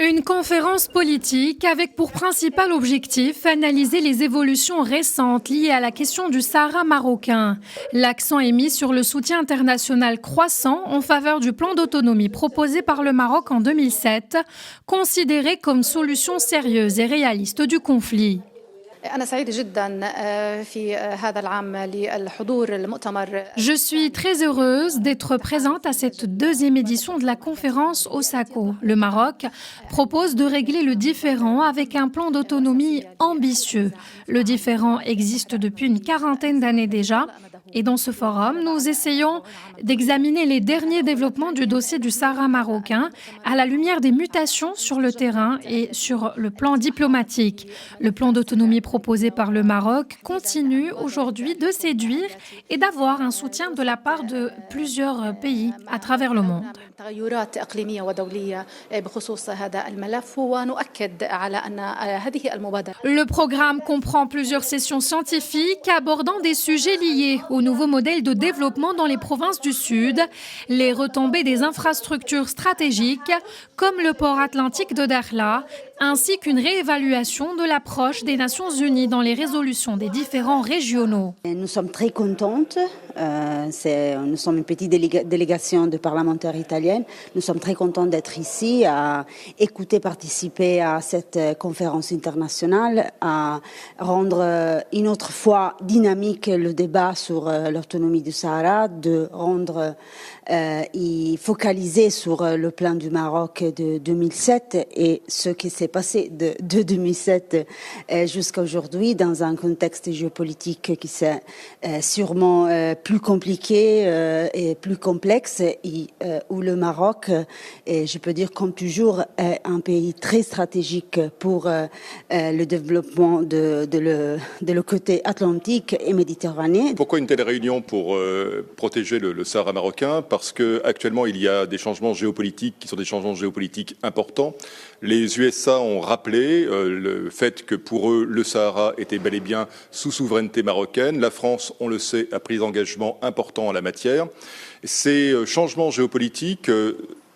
Une conférence politique avec pour principal objectif analyser les évolutions récentes liées à la question du Sahara marocain. L'accent est mis sur le soutien international croissant en faveur du plan d'autonomie proposé par le Maroc en 2007, considéré comme solution sérieuse et réaliste du conflit. Je suis très heureuse d'être présente à cette deuxième édition de la conférence Osako. Le Maroc propose de régler le différend avec un plan d'autonomie ambitieux. Le différend existe depuis une quarantaine d'années déjà. Et dans ce forum, nous essayons d'examiner les derniers développements du dossier du Sahara marocain à la lumière des mutations sur le terrain et sur le plan diplomatique. Le plan d'autonomie proposé par le Maroc continue aujourd'hui de séduire et d'avoir un soutien de la part de plusieurs pays à travers le monde. Le programme comprend plusieurs sessions scientifiques abordant des sujets liés au nouveau modèle de développement dans les provinces du Sud, les retombées des infrastructures stratégiques comme le port atlantique de Dakhla, ainsi qu'une réévaluation de l'approche des Nations Unies dans les résolutions des différends régionaux. Nous sommes très contentes. Nous sommes une petite délégation de parlementaires italiennes. Nous sommes très contents d'être ici, à écouter, participer à cette conférence internationale, à rendre une autre fois dynamique le débat sur l'autonomie du Sahara, de rendre et focaliser sur le plan du Maroc de 2007 et ce qui s'est passé de 2007 jusqu'à aujourd'hui dans un contexte géopolitique qui s'est sûrement plus compliqué et plus complexe et où le Maroc, et je peux dire comme toujours, est un pays très stratégique pour le développement de le côté atlantique et méditerranéen. Pourquoi une telle réunion pour protéger le Sahara marocain? Parce qu'actuellement, il y a des changements géopolitiques qui sont des changements géopolitiques importants. Les USA ont rappelé le fait que pour eux, le Sahara était bel et bien sous souveraineté marocaine. La France, on le sait, a pris des engagements importants en la matière. Ces changements géopolitiques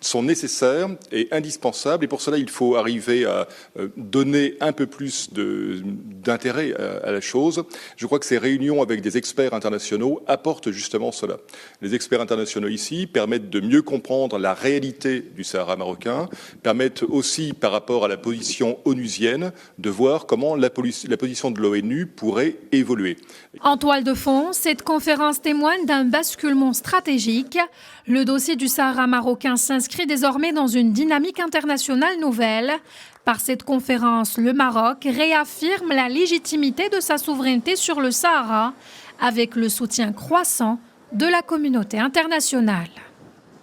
sont nécessaires et indispensables, et pour cela il faut arriver à donner un peu plus d'intérêt à la chose. Je crois que ces réunions avec des experts internationaux apportent justement cela. Les experts internationaux ici permettent de mieux comprendre la réalité du Sahara marocain, permettent aussi par rapport à la position onusienne de voir comment la position de l'ONU pourrait évoluer. En toile de fond, cette conférence témoigne d'un basculement stratégique. Le dossier du Sahara marocain s'inscrit désormais dans une dynamique internationale nouvelle. Par cette conférence, le Maroc réaffirme la légitimité de sa souveraineté sur le Sahara avec le soutien croissant de la communauté internationale.